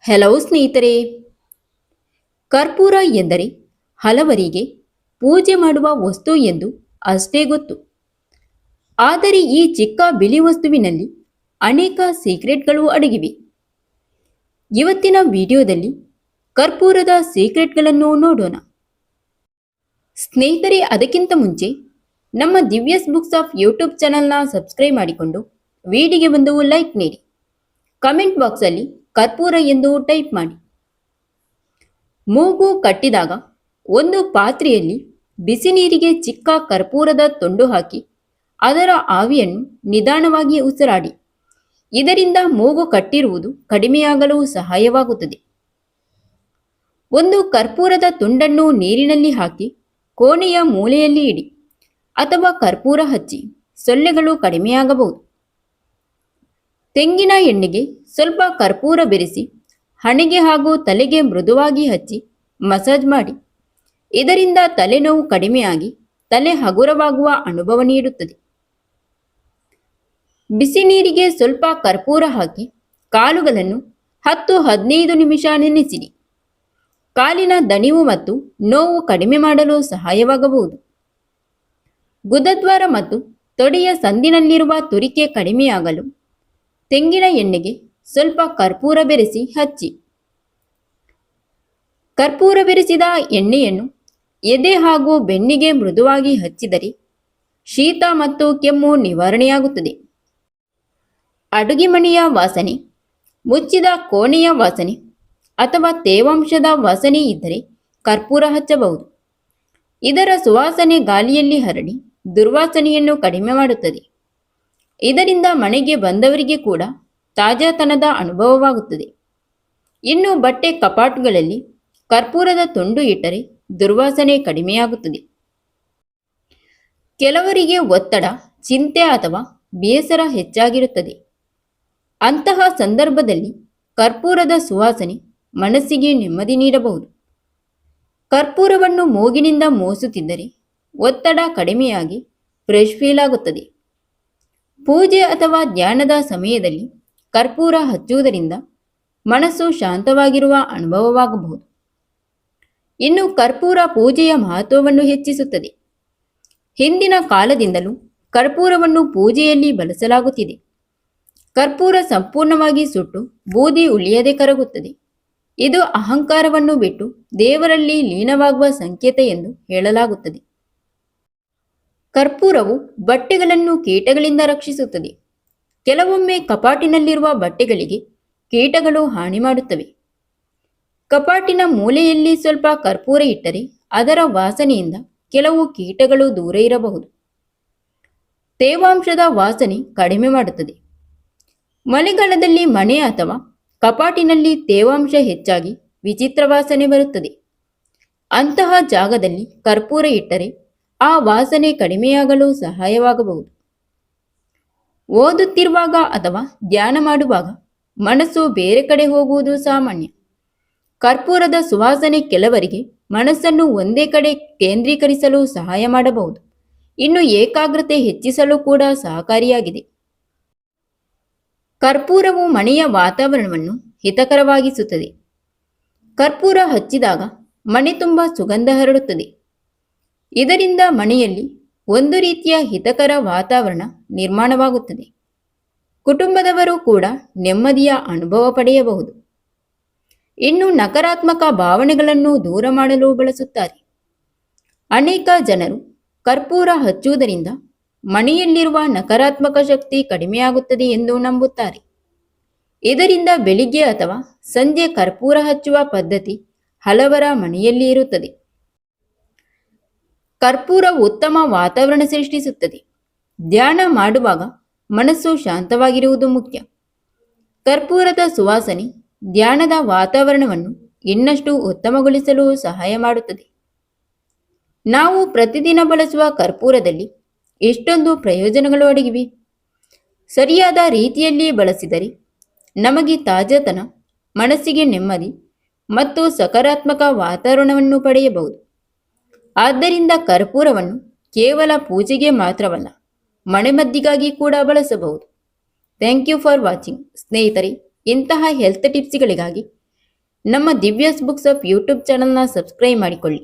Hello ಸ್ನೇಹಿತರೆ, ಕರ್ಪೂರ ಎಂದರೆ ಹಲವರಿಗೆ ಪೂಜೆ ಮಾಡುವ ವಸ್ತು ಎಂದು ಅಷ್ಟೇ ಗೊತ್ತು. ಆದರೆ ಈ ಚಿಕ್ಕ ಬಿಳಿ ವಸ್ತುವಿನಲ್ಲಿ ಅನೇಕ ಸೀಕ್ರೆಟ್ಗಳು ಅಡಗಿವೆ. ಇವತ್ತಿನ ವಿಡಿಯೋದಲ್ಲಿ ಕರ್ಪೂರದ ಸೀಕ್ರೆಟ್ಗಳನ್ನು ನೋಡೋಣ. ಸ್ನೇಹಿತರೆ, ಅದಕ್ಕಿಂತ ಮುಂಚೆ ನಮ್ಮ ದಿವ್ಯಸ್ ಬುಕ್ಸ್ ಆಫ್ ಯೂಟ್ಯೂಬ್ ಚಾನಲ್ನ ಸಬ್ಸ್ಕ್ರೈಬ್ ಮಾಡಿಕೊಂಡು ವಿಡಿಯೋಗೆ ಒಂದು ಲೈಕ್ ನೀಡಿ. ಕಮೆಂಟ್ ಬಾಕ್ಸಲ್ಲಿ ಕರ್ಪೂರ ಎಂದು ಟೈಪ್ ಮಾಡಿ. ಮೂಗು ಕಟ್ಟಿದಾಗ ಒಂದು ಪಾತ್ರೆಯಲ್ಲಿ ಬಿಸಿ ನೀರಿಗೆ ಚಿಕ್ಕ ಕರ್ಪೂರದ ತುಂಡು ಹಾಕಿ ಅದರ ಆವಿಯನ್ನು ನಿಧಾನವಾಗಿ ಉಸಿರಾಡಿ. ಇದರಿಂದ ಮೂಗು ಕಟ್ಟಿರುವುದು ಕಡಿಮೆಯಾಗಲು ಸಹಾಯವಾಗುತ್ತದೆ. ಒಂದು ಕರ್ಪೂರದ ತುಂಡನ್ನು ನೀರಿನಲ್ಲಿ ಹಾಕಿ ಕೋಣೆಯ ಮೂಲೆಯಲ್ಲಿ ಇಡಿ ಅಥವಾ ಕರ್ಪೂರ ಹಚ್ಚಿ ಸೊಳ್ಳೆಗಳು ಕಡಿಮೆಯಾಗಬಹುದು. ತೆಂಗಿನ ಎಣ್ಣೆಗೆ ಸ್ವಲ್ಪ ಕರ್ಪೂರ ಬೆರೆಸಿ ಹಣೆಗೆ ಹಾಗೂ ತಲೆಗೆ ಮೃದುವಾಗಿ ಹಚ್ಚಿ ಮಸಾಜ್ ಮಾಡಿ. ಇದರಿಂದ ತಲೆನೋವು ಕಡಿಮೆಯಾಗಿ ತಲೆ ಹಗುರವಾಗುವ ಅನುಭವ ನೀಡುತ್ತದೆ. ಬಿಸಿ ನೀರಿಗೆ ಸ್ವಲ್ಪ ಕರ್ಪೂರ ಹಾಕಿ ಕಾಲುಗಳನ್ನು 10-15 ನಿಮಿಷ ನೆನೆಸಿಡಿ. ಕಾಲಿನ ದಣಿವು ಮತ್ತು ನೋವು ಕಡಿಮೆ ಮಾಡಲು ಸಹಾಯವಾಗಬಹುದು. ಗುದದ್ವಾರ ಮತ್ತು ತೊಡೆಯ ಸಂದಿನಲ್ಲಿರುವ ತುರಿಕೆ ಕಡಿಮೆಯಾಗಲು ತೆಂಗಿನ ಎಣ್ಣೆಗೆ ಸ್ವಲ್ಪ ಕರ್ಪೂರ ಬೆರೆಸಿ ಹಚ್ಚಿ. ಕರ್ಪೂರ ಬೆರೆಸಿದ ಎಣ್ಣೆಯನ್ನು ಎದೆ ಹಾಗೂ ಬೆನ್ನಿಗೆ ಮೃದುವಾಗಿ ಹಚ್ಚಿದರೆ ಶೀತ ಮತ್ತು ಕೆಮ್ಮು ನಿವಾರಣೆಯಾಗುತ್ತದೆ. ಅಡುಗೆ ಮನೆಯ ವಾಸನೆ, ಮುಚ್ಚಿದ ಕೋಣೆಯ ವಾಸನೆ ಅಥವಾ ತೇವಾಂಶದ ವಾಸನೆ ಇದ್ದರೆ ಕರ್ಪೂರ ಹಚ್ಚಬಹುದು. ಇದರ ಸುವಾಸನೆ ಗಾಳಿಯಲ್ಲಿ ಹರಡಿ ದುರ್ವಾಸನೆಯನ್ನು ಕಡಿಮೆ ಮಾಡುತ್ತದೆ. ಇದರಿಂದ ಮನೆಗೆ ಬಂದವರಿಗೆ ಕೂಡ ತಾಜಾತನದ ಅನುಭವವಾಗುತ್ತದೆ. ಇನ್ನು ಬಟ್ಟೆ ಕಪಾಟುಗಳಲ್ಲಿ ಕರ್ಪೂರದ ತುಂಡು ಇಟ್ಟರೆ ದುರ್ವಾಸನೆ ಕಡಿಮೆಯಾಗುತ್ತದೆ. ಕೆಲವರಿಗೆ ಒತ್ತಡ, ಚಿಂತೆ ಅಥವಾ ಬೇಸರ ಹೆಚ್ಚಾಗಿರುತ್ತದೆ. ಅಂತಹ ಸಂದರ್ಭದಲ್ಲಿ ಕರ್ಪೂರದ ಸುವಾಸನೆ ಮನಸ್ಸಿಗೆ ನೆಮ್ಮದಿ ನೀಡಬಹುದು. ಕರ್ಪೂರವನ್ನು ಮೂಗಿನಿಂದ ಮೋಸುತ್ತಿದ್ದರೆ ಒತ್ತಡ ಕಡಿಮೆಯಾಗಿ ಫ್ರೆಶ್ ಫೀಲ್ ಆಗುತ್ತದೆ. ಪೂಜೆ ಅಥವಾ ಧ್ಯಾನದ ಸಮಯದಲ್ಲಿ ಕರ್ಪೂರ ಹಚ್ಚುವುದರಿಂದ ಮನಸ್ಸು ಶಾಂತವಾಗಿರುವ ಅನುಭವವಾಗಬಹುದು. ಇನ್ನು ಕರ್ಪೂರ ಪೂಜೆಯ ಮಹತ್ವವನ್ನು ಹೆಚ್ಚಿಸುತ್ತದೆ. ಹಿಂದಿನ ಕಾಲದಿಂದಲೂ ಕರ್ಪೂರವನ್ನು ಪೂಜೆಯಲ್ಲಿ ಬಳಸಲಾಗುತ್ತಿದೆ. ಕರ್ಪೂರ ಸಂಪೂರ್ಣವಾಗಿ ಸುಟ್ಟು ಬೂದಿ ಉಳಿಯದೆ ಕರಗುತ್ತದೆ. ಇದು ಅಹಂಕಾರವನ್ನು ಬಿಟ್ಟು ದೇವರಲ್ಲಿ ಲೀನವಾಗುವ ಸಂಕೇತ ಎಂದು ಹೇಳಲಾಗುತ್ತದೆ. ಕರ್ಪೂರವು ಬಟ್ಟೆಗಳನ್ನು ಕೀಟಗಳಿಂದ ರಕ್ಷಿಸುತ್ತದೆ. ಕೆಲವೊಮ್ಮೆ ಕಪಾಟಿನಲ್ಲಿರುವ ಬಟ್ಟೆಗಳಿಗೆ ಕೀಟಗಳು ಹಾನಿ ಮಾಡುತ್ತವೆ. ಕಪಾಟಿನ ಮೂಲೆಯಲ್ಲಿ ಸ್ವಲ್ಪ ಕರ್ಪೂರ ಇಟ್ಟರೆ ಅದರ ವಾಸನೆಯಿಂದ ಕೆಲವು ಕೀಟಗಳು ದೂರ ಇರಬಹುದು. ತೇವಾಂಶದ ವಾಸನೆ ಕಡಿಮೆ ಮಾಡುತ್ತದೆ. ಮಳೆಗಾಲದಲ್ಲಿ ಮನೆ ಅಥವಾ ಕಪಾಟಿನಲ್ಲಿ ತೇವಾಂಶ ಹೆಚ್ಚಾಗಿ ವಿಚಿತ್ರ ವಾಸನೆ ಬರುತ್ತದೆ. ಅಂತಹ ಜಾಗದಲ್ಲಿ ಕರ್ಪೂರ ಇಟ್ಟರೆ ಆ ವಾಸನೆ ಕಡಿಮೆಯಾಗಲು ಸಹಾಯವಾಗಬಹುದು. ಓದುತ್ತಿರುವಾಗ ಅಥವಾ ಧ್ಯಾನ ಮಾಡುವಾಗ ಮನಸ್ಸು ಬೇರೆ ಕಡೆ ಹೋಗುವುದು ಸಾಮಾನ್ಯ. ಕರ್ಪೂರದ ಸುವಾಸನೆ ಕೆಲವರಿಗೆ ಮನಸ್ಸನ್ನು ಒಂದೇ ಕಡೆ ಕೇಂದ್ರೀಕರಿಸಲು ಸಹಾಯ ಮಾಡಬಹುದು. ಇನ್ನು ಏಕಾಗ್ರತೆ ಹೆಚ್ಚಿಸಲು ಕೂಡ ಸಹಕಾರಿಯಾಗಿದೆ. ಕರ್ಪೂರವು ಮನೆಯ ವಾತಾವರಣವನ್ನು ಹಿತಕರವಾಗಿಸುತ್ತದೆ. ಕರ್ಪೂರ ಹಚ್ಚಿದಾಗ ಮನೆ ತುಂಬ ಸುಗಂಧ ಹರಡುತ್ತದೆ. ಇದರಿಂದ ಮನೆಯಲ್ಲಿ ಒಂದು ರೀತಿಯ ಹಿತಕರ ವಾತಾವರಣ ನಿರ್ಮಾಣವಾಗುತ್ತದೆ. ಕುಟುಂಬದವರು ಕೂಡ ನೆಮ್ಮದಿಯ ಅನುಭವ ಪಡೆಯಬಹುದು. ಇನ್ನು ನಕಾರಾತ್ಮಕ ಭಾವನೆಗಳನ್ನು ದೂರ ಮಾಡಲು ಬಳಸುತ್ತಾರೆ. ಅನೇಕ ಜನರು ಕರ್ಪೂರ ಹಚ್ಚುವುದರಿಂದ ಮನೆಯಲ್ಲಿರುವ ನಕಾರಾತ್ಮಕ ಶಕ್ತಿ ಕಡಿಮೆಯಾಗುತ್ತದೆ ಎಂದು ನಂಬುತ್ತಾರೆ. ಇದರಿಂದ ಬೆಳಿಗ್ಗೆ ಅಥವಾ ಸಂಜೆ ಕರ್ಪೂರ ಹಚ್ಚುವ ಪದ್ಧತಿ ಹಲವರ ಮನೆಯಲ್ಲಿ ಇರುತ್ತದೆ. ಕರ್ಪೂರ ಉತ್ತಮ ವಾತಾವರಣ ಸೃಷ್ಟಿಸುತ್ತದೆ. ಧ್ಯಾನ ಮಾಡುವಾಗ ಮನಸ್ಸು ಶಾಂತವಾಗಿರುವುದು ಮುಖ್ಯ. ಕರ್ಪೂರದ ಸುವಾಸನೆ ಧ್ಯಾನದ ವಾತಾವರಣವನ್ನು ಇನ್ನಷ್ಟು ಉತ್ತಮಗೊಳಿಸಲು ಸಹಾಯ ಮಾಡುತ್ತದೆ. ನಾವು ಪ್ರತಿದಿನ ಬಳಸುವ ಕರ್ಪೂರದಲ್ಲಿ ಎಷ್ಟೊಂದು ಪ್ರಯೋಜನಗಳು ಅಡಗಿವೆ. ಸರಿಯಾದ ರೀತಿಯಲ್ಲಿ ಬಳಸಿದರೆ ನಮಗೆ ತಾಜಾತನ, ಮನಸ್ಸಿಗೆ ನೆಮ್ಮದಿ ಮತ್ತು ಸಕಾರಾತ್ಮಕ ವಾತಾವರಣವನ್ನು ಪಡೆಯಬಹುದು. ಆದ್ದರಿಂದ ಕರ್ಪೂರವನ್ನು ಕೇವಲ ಪೂಜೆಗೆ ಮಾತ್ರವಲ್ಲ, ಮನೆಮದ್ದಿಗಾಗಿ ಕೂಡ ಬಳಸಬಹುದು. Thank you for watching. ಸ್ನೇಹಿತರೆ, ಇಂತಹ ಹೆಲ್ತ್ ಟಿಪ್ಸ್ಗಳಿಗಾಗಿ ನಮ್ಮ ದಿವ್ಯಾಸ್ ಬುಕ್ಸ್ ಆಫ್ ಯೂಟ್ಯೂಬ್ ಚಾನಲ್ನ ಸಬ್ಸ್ಕ್ರೈಬ್ ಮಾಡಿಕೊಳ್ಳಿ.